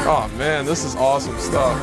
Oh man, this is awesome stuff.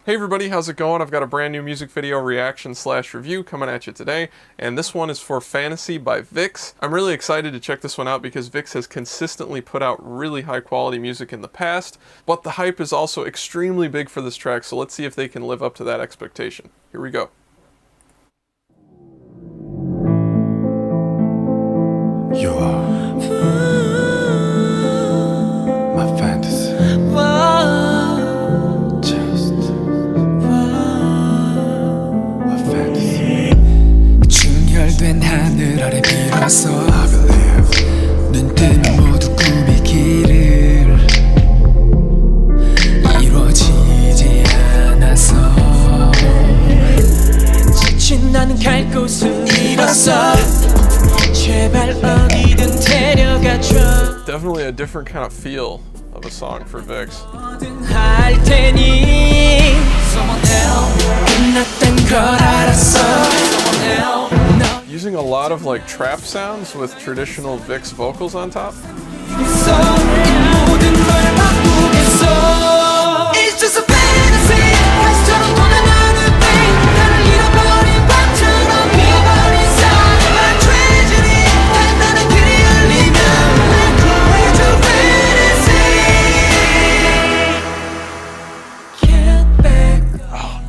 Hey everybody, how's it going? I've got a brand new music video reaction/review coming at you today, and this one is for Fantasy by Vixx. I'm really excited to check this one out because Vixx has consistently put out really high quality music in the past, but the hype is also extremely big for this track, so let's see if they can live up to that expectation. Here we go. You are my fantasy. Just a fantasy. 충혈된 하늘 아래 빌어서 I believe 눈 뜨면 모두 꿈의 길을 이루어지지 않아서 지친 나는 갈 곳을 잃었어. Definitely a different kind of feel of a song for Vixx. Using a lot of like trap sounds with traditional Vixx vocals on top. It's just a fantasy.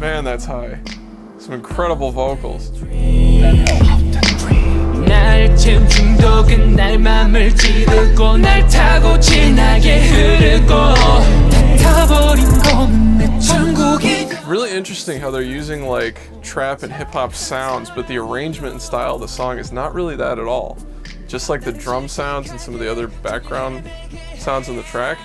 Man, that's high. Some incredible vocals. 날 채운 중독은 날 맘을 찌르고 날 타고 진하게 흐르고 타버린 검은 내 천국이. Really interesting how they're using like trap and hip-hop sounds, but the arrangement and style of the song is not really that at all. Just like the drum sounds and some of the other background sounds in the track.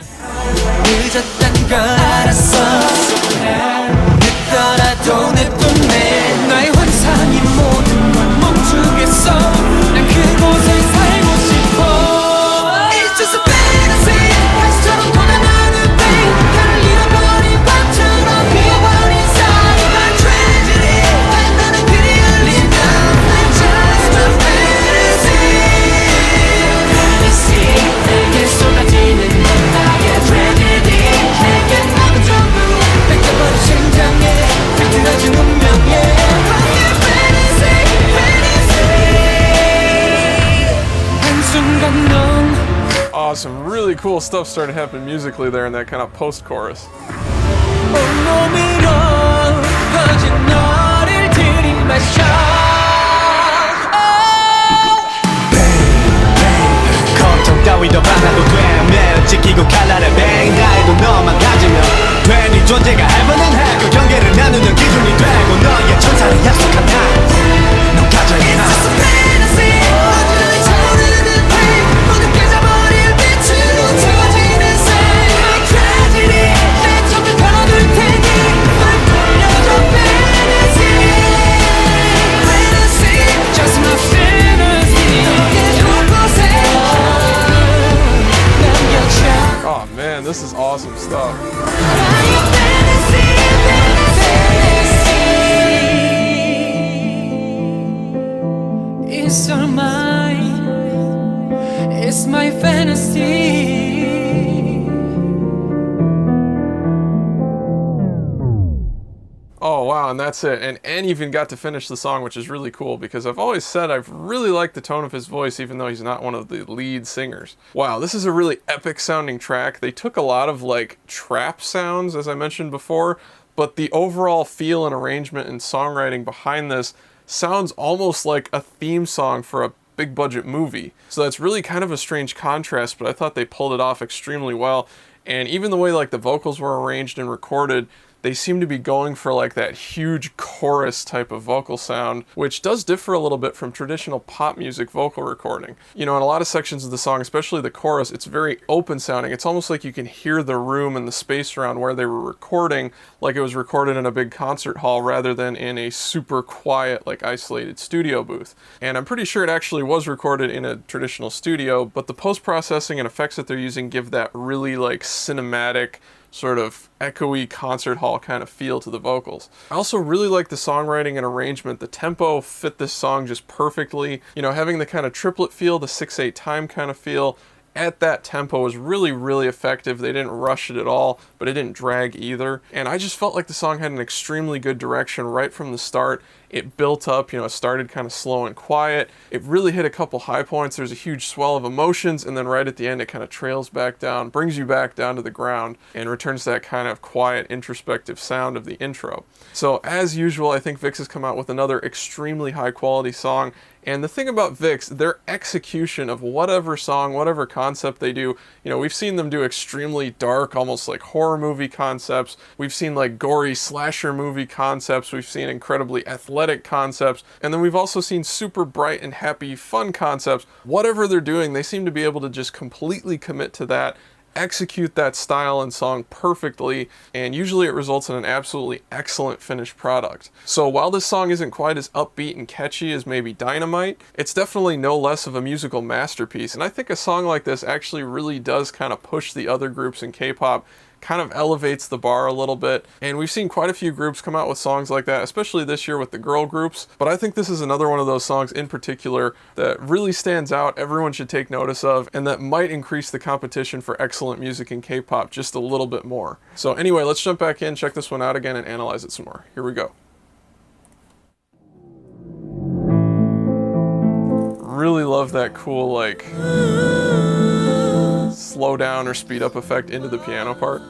Some really cool stuff started happening musically there in that kind of post-chorus. This is awesome stuff. It's all mine. It's my fantasy. Oh wow, and that's it. And even got to finish the song, which is really cool because I've always said I've really liked the tone of his voice even though he's not one of the lead singers. Wow, this is a really epic sounding track. They took a lot of like trap sounds, as I mentioned before, but the overall feel and arrangement and songwriting behind this sounds almost like a theme song for a big budget movie. So that's really kind of a strange contrast, but I thought they pulled it off extremely well. And even the way like the vocals were arranged and recorded, they seem to be going for like that huge chorus type of vocal sound, which does differ a little bit from traditional pop music vocal recording. You know, in a lot of sections of the song, especially the chorus, it's very open sounding. It's almost like you can hear the room and the space around where they were recording, like it was recorded in a big concert hall rather than in a super quiet, like isolated studio booth. And I'm pretty sure it actually was recorded in a traditional studio, but the post-processing and effects that they're using give that really like cinematic, sort of echoey concert hall kind of feel to the vocals. I also really like the songwriting and arrangement. The tempo fit this song just perfectly. You know, having the kind of triplet feel, the 6/8 time kind of feel, at that tempo was really, really effective. They didn't rush it at all, but it didn't drag either. And I just felt like the song had an extremely good direction right from the start. It built up, you know, it started kind of slow and quiet. It really hit a couple high points. There's a huge swell of emotions, and then right at the end it kind of trails back down, brings you back down to the ground, and returns that kind of quiet, introspective sound of the intro. So as usual, I think Vixx has come out with another extremely high quality song. And the thing about Vixx, their execution of whatever song, whatever concept they do, you know, we've seen them do extremely dark, almost like horror movie concepts. We've seen like gory slasher movie concepts. We've seen incredibly athletic concepts. And then we've also seen super bright and happy, fun concepts. Whatever they're doing, they seem to be able to just completely commit to that, execute that style and song perfectly, and usually it results in an absolutely excellent finished product. So while this song isn't quite as upbeat and catchy as maybe Dynamite, it's definitely no less of a musical masterpiece, and I think a song like this actually really does kind of push the other groups in K-pop, kind of elevates the bar a little bit. And we've seen quite a few groups come out with songs like that, especially this year with the girl groups. But I think this is another one of those songs in particular that really stands out, everyone should take notice of, and that might increase the competition for excellent music in K-pop just a little bit more. So anyway, let's jump back in, check this one out again, and analyze it some more. Here we go. Really love that cool, like, slow down or speed up effect into the piano part.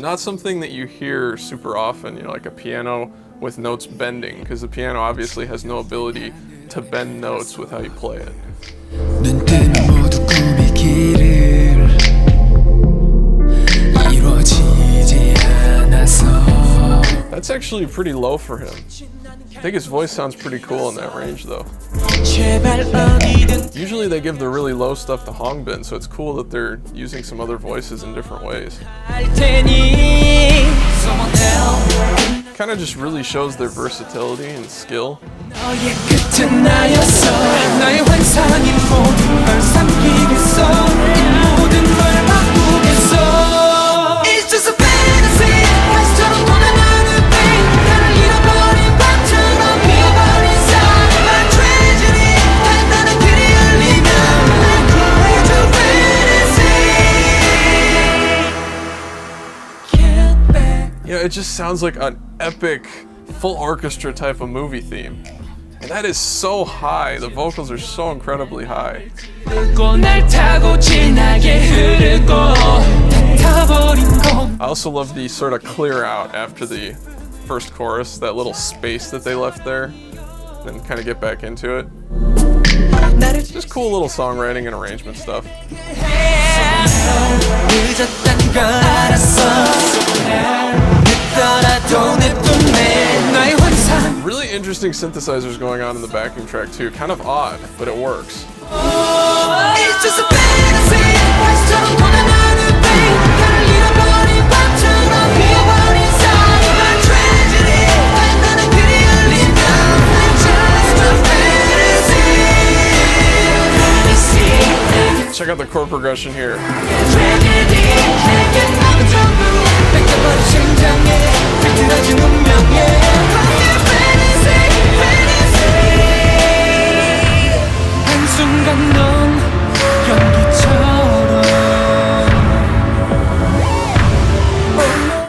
Not something that you hear super often, you know, like a piano with notes bending, because the piano obviously has no ability to bend notes with how you play it. That's actually pretty low for him. I think his voice sounds pretty cool in that range though. Usually they give the really low stuff to Hongbin, so it's cool that they're using some other voices in different ways. Kind of just really shows their versatility and skill. It just sounds like an epic full orchestra type of movie theme. And that is so high. The vocals are so incredibly high. I also love the sort of clear out after the first chorus, that little space that they left there, then kind of get back into it. Just cool little songwriting and arrangement stuff. Really interesting synthesizers going on in the backing track too. Kind of odd, but it works. Check out the chord progression here.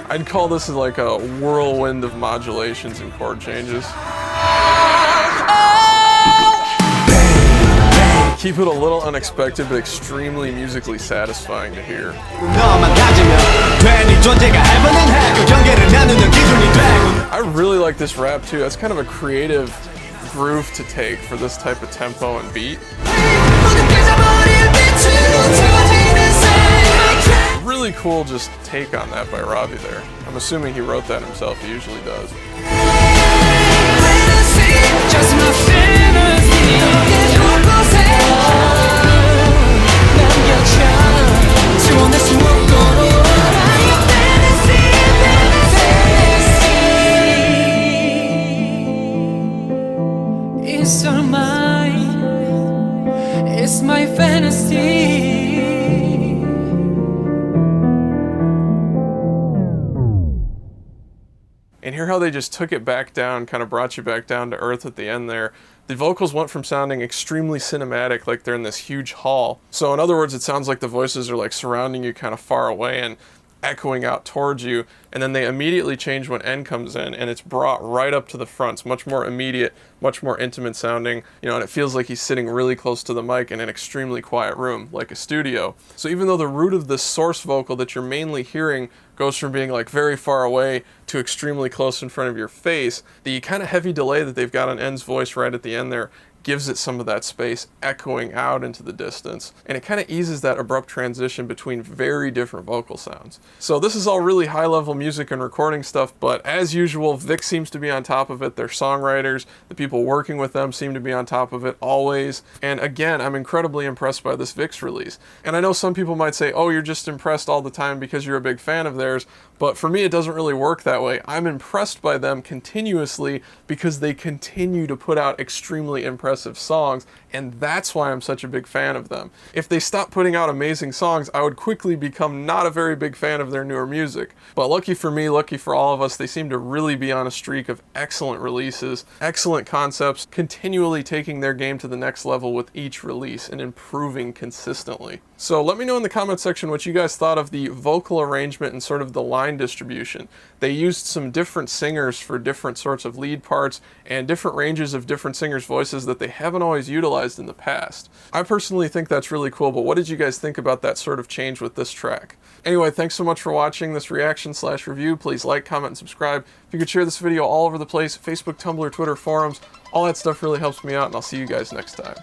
I'd call this like a whirlwind of modulations and chord changes. Keep it a little unexpected, but extremely musically satisfying to hear. I really like this rap too. That's kind of a creative groove to take for this type of tempo and beat. Really cool just take on that by Ravi there. I'm assuming he wrote that himself, he usually does. It's all mine, it's my fantasy. And hear how they just took it back down, kind of brought you back down to earth at the end there. The vocals went from sounding extremely cinematic, like they're in this huge hall. So in other words, it sounds like the voices are like surrounding you kind of far away and echoing out towards you, and then they immediately change when N comes in, and it's brought right up to the front. It's much more immediate, much more intimate sounding, you know, and it feels like he's sitting really close to the mic in an extremely quiet room, like a studio. So even though the root of this source vocal that you're mainly hearing goes from being like very far away to extremely close in front of your face, the kind of heavy delay that they've got on N's voice right at the end there gives it some of that space echoing out into the distance, and it kind of eases that abrupt transition between very different vocal sounds. So this is all really high level music and recording stuff, but as usual, Vixx seems to be on top of it. Their songwriters, the people working with them seem to be on top of it always, and again, I'm incredibly impressed by this Vixx release. And I know some people might say, oh, you're just impressed all the time because you're a big fan of theirs, but for me it doesn't really work that way. I'm impressed by them continuously because they continue to put out extremely impressive songs, and that's why I'm such a big fan of them. If they stopped putting out amazing songs, I would quickly become not a very big fan of their newer music. But lucky for me, lucky for all of us, they seem to really be on a streak of excellent releases, excellent concepts, continually taking their game to the next level with each release and improving consistently. So let me know in the comment section what you guys thought of the vocal arrangement and sort of the line distribution. They used some different singers for different sorts of lead parts and different ranges of different singers' voices that they haven't always utilized in the past. I personally think that's really cool, but what did you guys think about that sort of change with this track? Anyway, thanks so much for watching this reaction/review. Please like, comment, and subscribe. If you could share this video all over the place, Facebook, Tumblr, Twitter, forums, all that stuff really helps me out, and I'll see you guys next time.